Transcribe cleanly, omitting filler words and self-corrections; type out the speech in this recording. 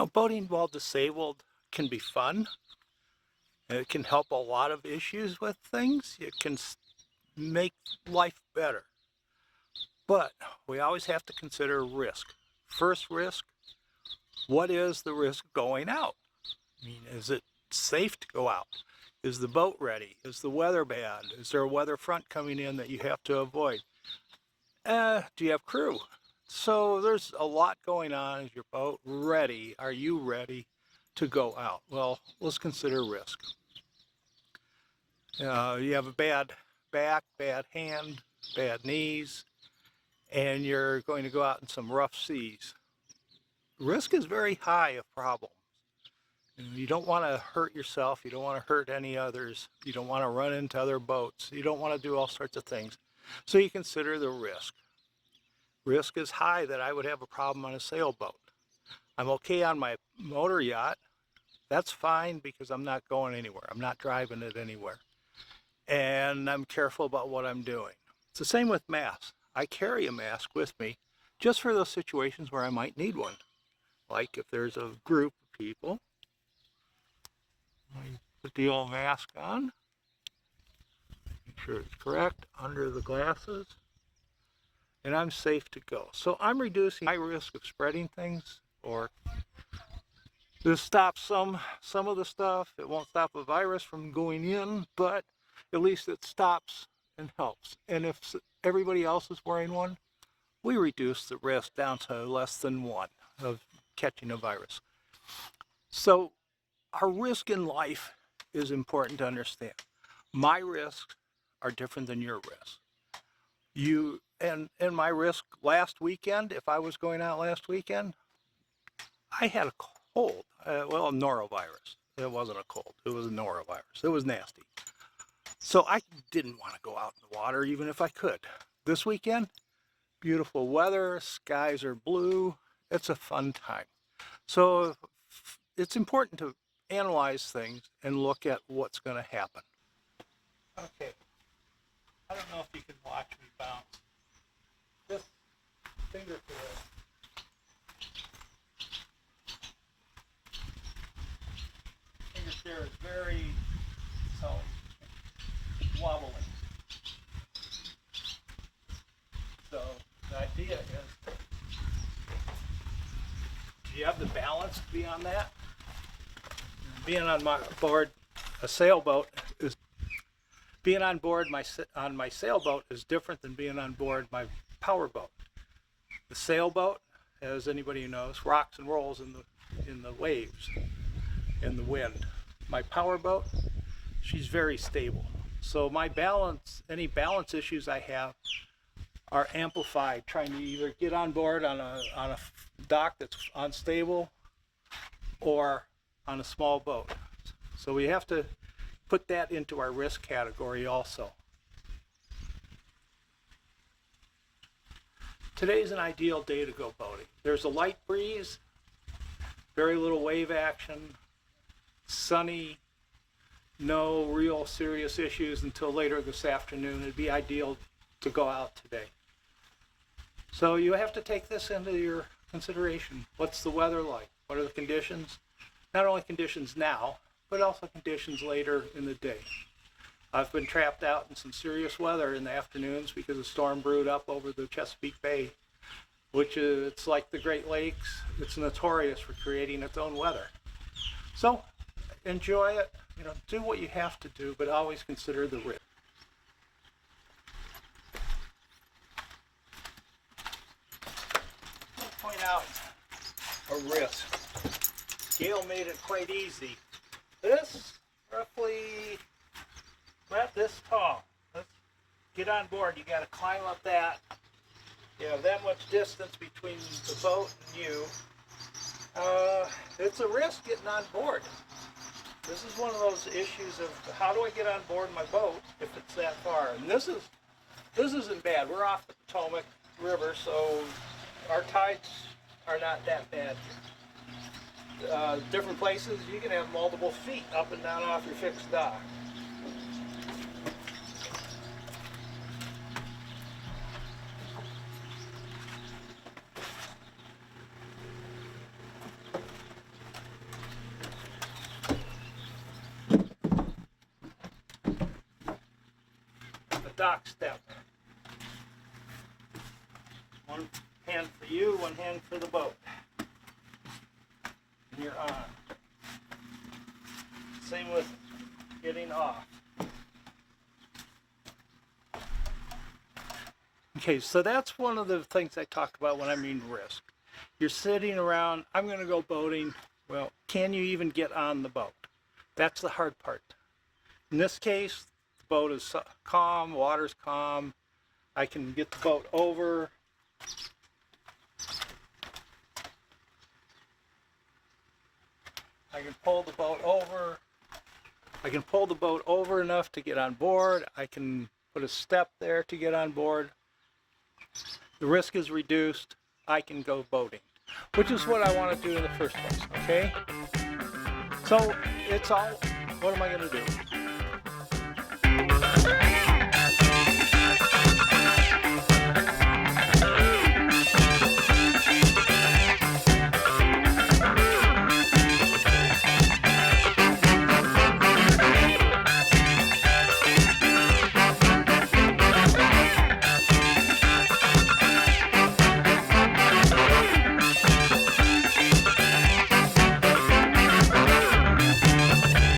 Boating while disabled can be fun. It can help a lot of issues with things. It can make life better. But we always have to consider risk. First risk, what is the risk going out? Is it safe to go out? Is the boat ready? Is the weather bad? Is there a weather front coming in that you have to avoid? Do you have crew? So there's a lot going on. Is your boat ready? Are you ready to go out? Well, let's consider risk. You have a bad back, bad hand, bad knees, and you're going to go out in some rough seas. Risk is very high of problems. You don't want to hurt yourself. You don't want to hurt any others. You don't want to run into other boats. You don't want to do all sorts of things. So you consider the risk. Risk is high that I would have a problem on a sailboat. I'm okay on my motor yacht. That's fine because I'm not going anywhere. I'm not driving it anywhere. And I'm careful about what I'm doing. It's the same with masks. I carry a mask with me just for those situations where I might need one. Like if there's a group of people, I put the old mask on, make sure it's correct, under the glasses, and I'm safe to go. So I'm reducing my risk of spreading things, or this stops some of the stuff. It won't stop a virus from going in, but at least it stops and helps. And if everybody else is wearing one, we reduce the risk down to less than 1 of catching a virus. So our risk in life is important to understand. My risks are different than your risks. And my risk last weekend, if I was going out last weekend, I had a cold. A norovirus. It wasn't a cold. It was a norovirus. It was nasty. So I didn't want to go out in the water even if I could. This weekend, beautiful weather, skies are blue. It's a fun time. So it's important to analyze things and look at what's going to happen. Okay. I don't know if you can watch me bounce. This finger there is very wobbling. So the idea is, do you have the balance to be on that? Being on board a sailboat is being on board on my sailboat is different than being on board my powerboat. The sailboat, as anybody who knows, rocks and rolls in the waves, in the wind. My powerboat, she's very stable. So my balance, any balance issues I have are amplified trying to either get on board on a dock that's unstable or on a small boat. So we have to put that into our risk category also. Today's an ideal day to go boating. There's a light breeze, very little wave action, sunny, no real serious issues until later this afternoon. It'd be ideal to go out today. So you have to take this into your consideration. What's the weather like? What are the conditions? Not only conditions now, but also conditions later in the day. I've been trapped out in some serious weather in the afternoons because a storm brewed up over the Chesapeake Bay, which is, it's like the Great Lakes. It's notorious for creating its own weather. So enjoy it, do what you have to do, but always consider the risk. I'll point out a risk. Gail made it quite easy. This, roughly, about this tall. Let's get on board. You got to climb up that. You have that much distance between the boat and you. It's a risk getting on board. This is one of those issues of how do I get on board my boat if it's that far? And this isn't bad. We're off the Potomac River, so our tides are not that bad here. Different places, you can have multiple feet up and down off your fixed dock. dock step. One hand for you, one hand for the boat. And you're on. Same with getting off. Okay, so that's one of the things I talk about when I mean risk. You're sitting around, I'm going to go boating. Well, can you even get on the boat? That's the hard part. In this case, the boat is calm, water's calm. I can get the boat over. I can pull the boat over. I can pull the boat over enough to get on board. I can put a step there to get on board. The risk is reduced. I can go boating, which is what I want to do in the first place, okay? So it's all, what am I going to do?